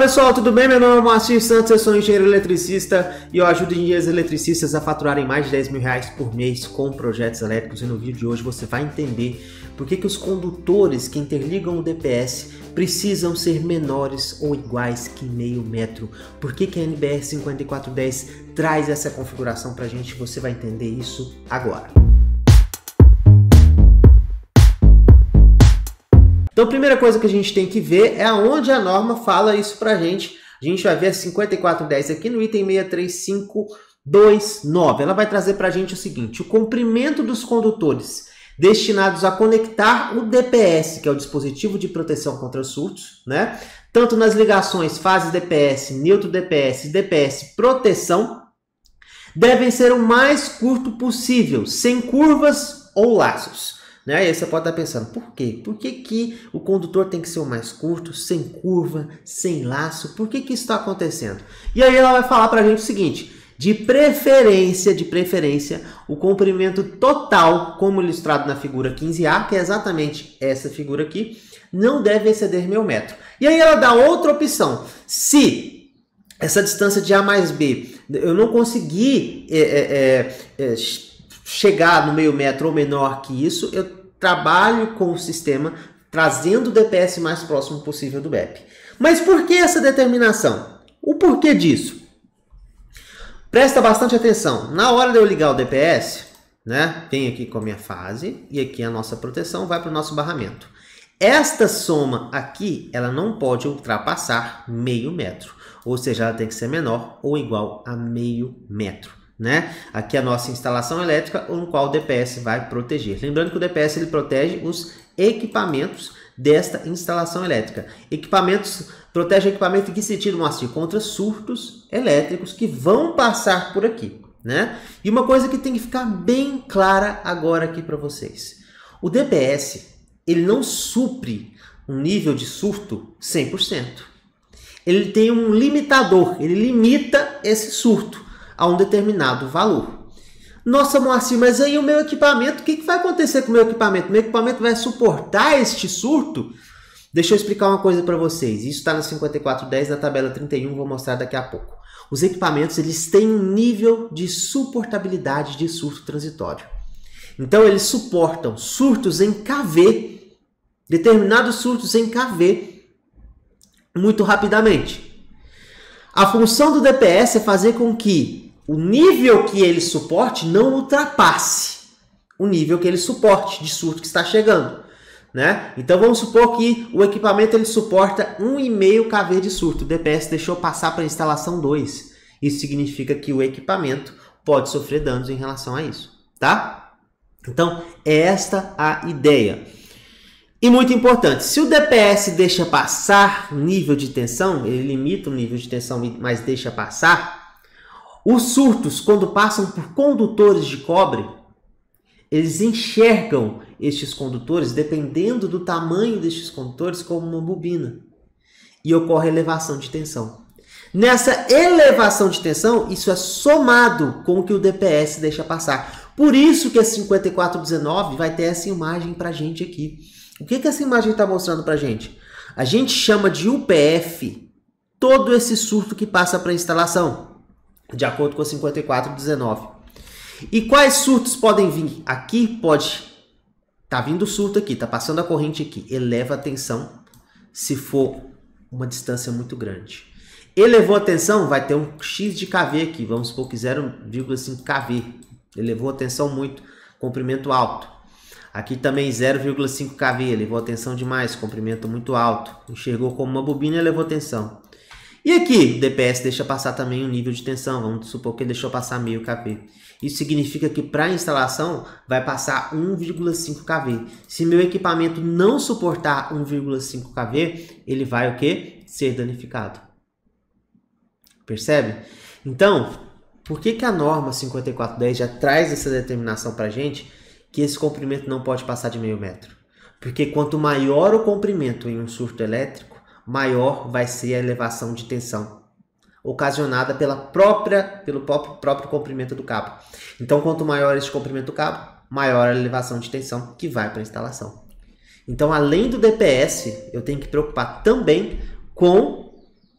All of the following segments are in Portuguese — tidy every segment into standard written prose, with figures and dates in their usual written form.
pessoal, tudo bem? Meu nome é Moacir Santos, eu sou engenheiro eletricista e eu ajudo engenheiros eletricistas a faturarem mais de 10 mil reais por mês com projetos elétricos. E no vídeo de hoje você vai entender por que os condutores que interligam o DPS precisam ser menores ou iguais que meio metro. Por que a NBR 5410 traz essa configuração pra gente? Você vai entender isso agora. Então a primeira coisa que a gente tem que ver é aonde a norma fala isso pra gente. A gente vai ver a 5410 aqui no item 63529. Ela vai trazer pra gente o seguinte: o comprimento dos condutores destinados a conectar o DPS, que é o dispositivo de proteção contra surtos, né? Tanto nas ligações fase DPS, neutro DPS e DPS proteção, devem ser o mais curto possível, sem curvas ou laços. Né? E aí você pode estar pensando, por quê? Por que o condutor tem que ser o mais curto, sem curva, sem laço? Por que isso está acontecendo? E aí ela vai falar para a gente o seguinte: de preferência, o comprimento total, como ilustrado na figura 15A, que é exatamente essa figura aqui, não deve exceder meio metro. E aí ela dá outra opção: se essa distância de A mais B eu não conseguir chegar no meio metro ou menor que isso, eu trabalho com o sistema trazendo o DPS mais próximo possível do BEP. Mas por que essa determinação? O porquê disso? Presta bastante atenção. Na hora de eu ligar o DPS, né, vem aqui com a minha fase e aqui a nossa proteção vai para o nosso barramento. Esta soma aqui, ela não pode ultrapassar meio metro. Ou seja, ela tem que ser menor ou igual a meio metro. Né? Aqui a nossa instalação elétrica, no qual o DPS vai proteger. Lembrando que o DPS ele protege os equipamentos desta instalação elétrica. Protege equipamento em que sentido, Moacir? Contra surtos elétricos que vão passar por aqui. Né? E uma coisa que tem que ficar bem clara agora aqui para vocês. O DPS ele não supre um nível de surto 100%. Ele tem um limitador, ele limita esse surto a um determinado valor. Nossa, Moacir, mas aí o meu equipamento, o que vai acontecer com o meu equipamento? Meu equipamento vai suportar este surto? Deixa eu explicar uma coisa para vocês. Isso está na 5410, na tabela 31, vou mostrar daqui a pouco. Os equipamentos eles têm um nível de suportabilidade de surto transitório. Então eles suportam surtos em kV, determinados surtos em kV, muito rapidamente. A função do DPS é fazer com que o nível que ele suporte não ultrapasse o nível que ele suporte de surto que está chegando. Né? Então vamos supor que o equipamento ele suporta 1,5 kV de surto. O DPS deixou passar para a instalação 2. Isso significa que o equipamento pode sofrer danos em relação a isso. Tá? Então é esta a ideia. E muito importante, se o DPS deixa passar o nível de tensão, ele limita o nível de tensão, mas deixa passar, os surtos, quando passam por condutores de cobre, eles enxergam estes condutores, dependendo do tamanho destes condutores, como uma bobina. E ocorre elevação de tensão. Nessa elevação de tensão, isso é somado com o que o DPS deixa passar. Por isso que a 5419 vai ter essa imagem para a gente aqui. O que essa imagem está mostrando para a gente? A gente chama de UPF todo esse surto que passa para a instalação, de acordo com a 5419. E quais surtos podem vir? Aqui pode tá vindo surto aqui, tá passando a corrente aqui, eleva a tensão se for uma distância muito grande. Elevou a tensão, vai ter um X de kV aqui, vamos supor que 0,5 kV. Elevou a tensão muito, comprimento alto. Aqui também 0,5 kV, elevou a tensão demais, comprimento muito alto. Enxergou como uma bobina e elevou a tensão. E aqui, o DPS deixa passar também o nível de tensão, vamos supor que ele deixou passar meio kV. Isso significa que para a instalação vai passar 1,5 kV. Se meu equipamento não suportar 1,5 kV, ele vai o quê? Ser danificado. Percebe? Então, por que a norma 5410 já traz essa determinação para a gente? Que esse comprimento não pode passar de meio metro. Porque quanto maior o comprimento em um surto elétrico, maior vai ser a elevação de tensão, ocasionada pelo próprio comprimento do cabo. Então, quanto maior esse comprimento do cabo, maior a elevação de tensão que vai para a instalação. Então, além do DPS, eu tenho que preocupar também com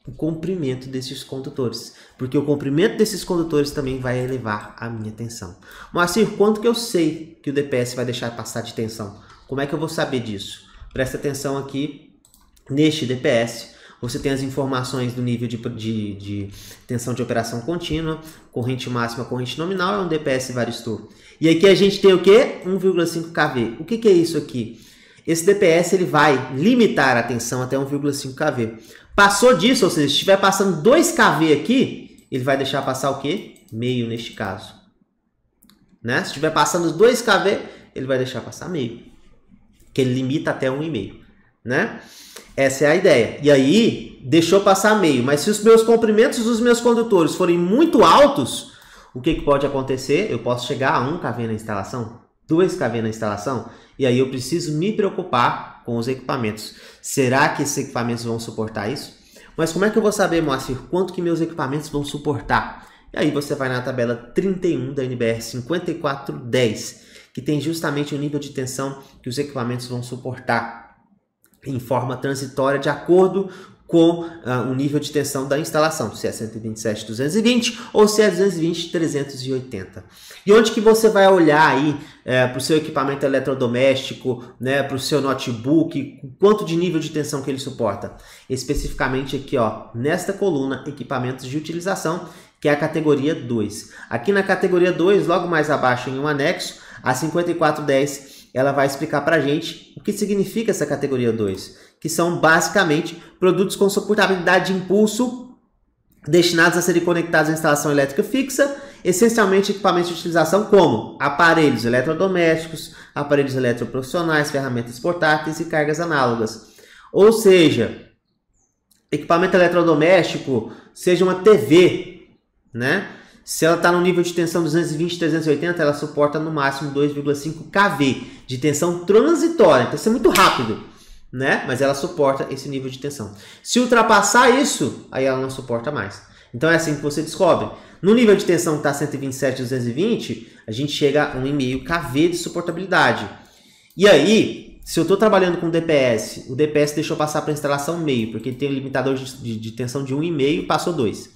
o comprimento desses condutores, porque o comprimento desses condutores também vai elevar a minha tensão. Moacir, quanto que eu sei que o DPS vai deixar passar de tensão? Como é que eu vou saber disso? Presta atenção aqui neste DPS. Você tem as informações do nível de tensão de operação contínua, corrente máxima, corrente nominal, é um DPS varistor. E aqui a gente tem o quê? 1,5 kV. O que é isso aqui? Esse DPS ele vai limitar a tensão até 1,5 kV. Passou disso, ou seja, se estiver passando 2 kV aqui, ele vai deixar passar o quê? Meio neste caso. Né? Se estiver passando 2 kV, ele vai deixar passar meio. Que ele limita até 1,5. Né? Essa é a ideia. E aí, deixou passar meio. Mas se os meus comprimentos dos meus condutores forem muito altos, o que pode acontecer? Eu posso chegar a 1 kV na instalação, 2 kV na instalação, e aí eu preciso me preocupar com os equipamentos. Será que esses equipamentos vão suportar isso? Mas como é que eu vou saber, Moacir, quanto que meus equipamentos vão suportar? E aí você vai na tabela 31 da NBR 5410, que tem justamente o nível de tensão que os equipamentos vão suportar em forma transitória de acordo com o nível de tensão da instalação, se é 127.220 ou se é 220.380. E onde que você vai olhar aí para o seu equipamento eletrodoméstico, né, para o seu notebook, quanto de nível de tensão que ele suporta? Especificamente aqui, ó, nesta coluna, equipamentos de utilização, que é a categoria 2. Aqui na categoria 2, logo mais abaixo em um anexo, a 5410, ela vai explicar para a gente o que significa essa categoria 2, que são basicamente produtos com suportabilidade de impulso destinados a serem conectados à instalação elétrica fixa, essencialmente equipamentos de utilização como aparelhos eletrodomésticos, aparelhos eletroprofissionais, ferramentas portáteis e cargas análogas. Ou seja, equipamento eletrodoméstico, seja uma TV, né? Se ela está no nível de tensão 220, 380, ela suporta no máximo 2,5 kV de tensão transitória. Então isso é muito rápido, né? Mas ela suporta esse nível de tensão. Se ultrapassar isso, aí ela não suporta mais. Então é assim que você descobre. No nível de tensão que está 127, 220, a gente chega a 1,5 kV de suportabilidade. E aí, se eu estou trabalhando com DPS, o DPS deixou passar para a instalação meio, porque ele tem um limitador de tensão de 1,5, passou 2.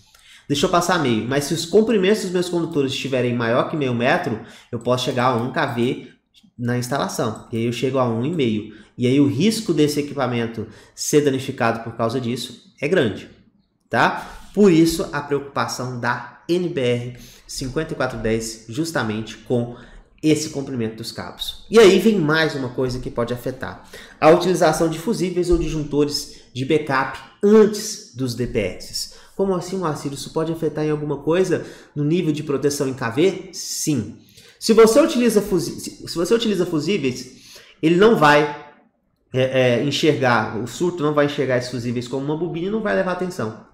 Deixou passar meio, mas se os comprimentos dos meus condutores estiverem maior que meio metro, eu posso chegar a 1 kV na instalação. E aí eu chego a 1,5. E aí o risco desse equipamento ser danificado por causa disso é grande, tá? Por isso a preocupação da NBR 5410 justamente com esse comprimento dos cabos. E aí vem mais uma coisa que pode afetar: a utilização de fusíveis ou disjuntores de backup antes dos DPS. Como assim, Moacir? Isso pode afetar em alguma coisa no nível de proteção em KV? Sim. Se você utiliza fusíveis, ele não vai enxergar, o surto não vai enxergar esses fusíveis como uma bobina e não vai levar atenção.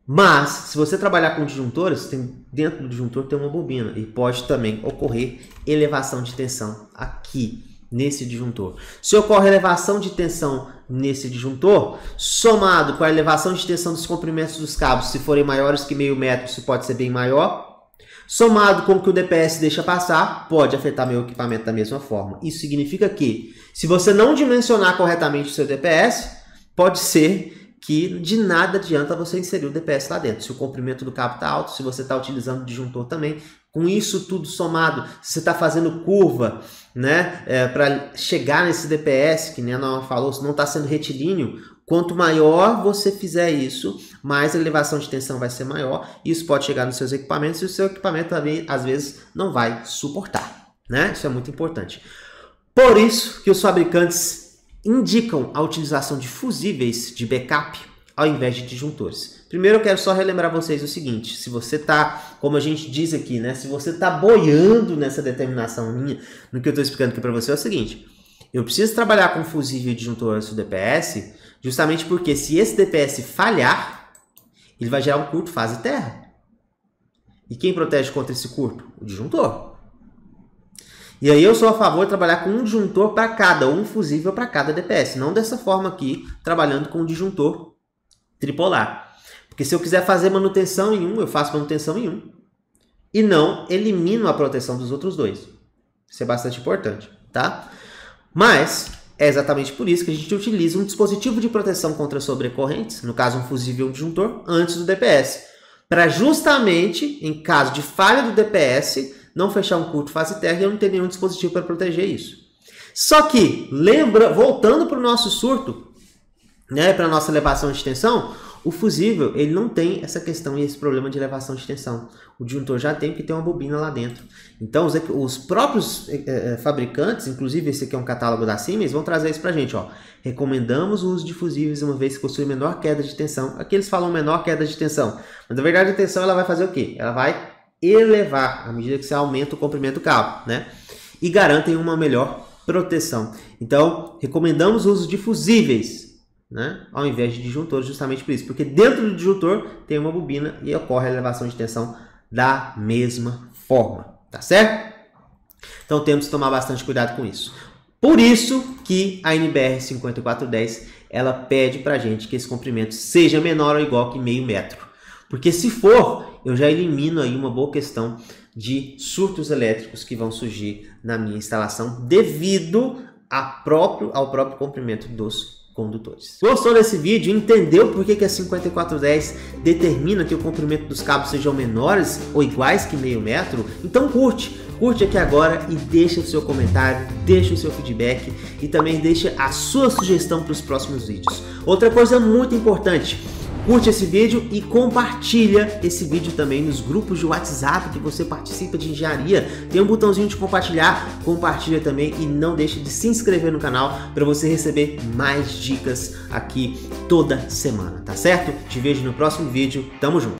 Mas, se você trabalhar com disjuntores, dentro do disjuntor tem uma bobina e pode também ocorrer elevação de tensão aqui nesse disjuntor. Se ocorre elevação de tensão nesse disjuntor, somado com a elevação de tensão dos comprimentos dos cabos, se forem maiores que meio metro, isso pode ser bem maior, somado com o que o DPS deixa passar, pode afetar meu equipamento da mesma forma. Isso significa que, se você não dimensionar corretamente o seu DPS, pode ser que de nada adianta você inserir o DPS lá dentro. Se o comprimento do cabo está alto, se você está utilizando o disjuntor também, com isso tudo somado, se você está fazendo curva, né, para chegar nesse DPS, que nem a Norma falou, se não está sendo retilíneo, quanto maior você fizer isso, mais a elevação de tensão vai ser maior, e isso pode chegar nos seus equipamentos, e o seu equipamento também, às vezes, não vai suportar, né? Isso é muito importante. Por isso que os fabricantes indicam a utilização de fusíveis de backup ao invés de disjuntores. Primeiro eu quero só relembrar vocês o seguinte: se você está, como a gente diz aqui, né, se você está boiando nessa determinação minha, no que eu estou explicando aqui para você é o seguinte: eu preciso trabalhar com fusível e disjuntor antes do DPS, justamente porque se esse DPS falhar, ele vai gerar um curto fase terra. E quem protege contra esse curto? O disjuntor. E aí eu sou a favor de trabalhar com um disjuntor para cada, um fusível para cada DPS. Não dessa forma aqui, trabalhando com um disjuntor tripolar. Porque se eu quiser fazer manutenção em um, eu faço manutenção em um. E não elimino a proteção dos outros dois. Isso é bastante importante, tá? Mas, É exatamente por isso que a gente utiliza um dispositivo de proteção contra sobrecorrentes, no caso um fusível e um disjuntor, antes do DPS, para justamente, em caso de falha do DPS, não fechar um curto fase terra e eu não ter nenhum dispositivo para proteger isso. Só que, voltando para o nosso surto, né, para a nossa elevação de tensão, o fusível ele não tem essa questão e esse problema de elevação de tensão. O disjuntor já tem, porque tem uma bobina lá dentro. Então, os próprios fabricantes, inclusive esse aqui é um catálogo da Siemens, vão trazer isso para a gente. Ó. Recomendamos o uso de fusíveis uma vez que possui menor queda de tensão. Aqui eles falam menor queda de tensão. Mas, na verdade, a tensão ela vai fazer o quê? Ela vai elevar à medida que você aumenta o comprimento do cabo, né? E garantem uma melhor proteção. Então, recomendamos o uso de fusíveis, né, ao invés de disjuntores, justamente por isso, porque dentro do disjuntor tem uma bobina e ocorre a elevação de tensão da mesma forma, tá certo? Então temos que tomar bastante cuidado com isso. Por isso que a NBR 5410 ela pede pra gente que esse comprimento seja menor ou igual que meio metro, porque se for, eu já elimino aí uma boa questão de surtos elétricos que vão surgir na minha instalação devido ao próprio comprimento dos condutores. Gostou desse vídeo? Entendeu por que a 5410 determina que o comprimento dos cabos sejam menores ou iguais que meio metro? Então curte aqui agora e deixa o seu comentário, deixa o seu feedback e também deixa a sua sugestão para os próximos vídeos. Outra coisa muito importante, curte esse vídeo e compartilha esse vídeo também nos grupos de WhatsApp que você participa de engenharia. Tem um botãozinho de compartilhar, compartilha também e não deixe de se inscrever no canal para você receber mais dicas aqui toda semana, tá certo? Te vejo no próximo vídeo, tamo junto!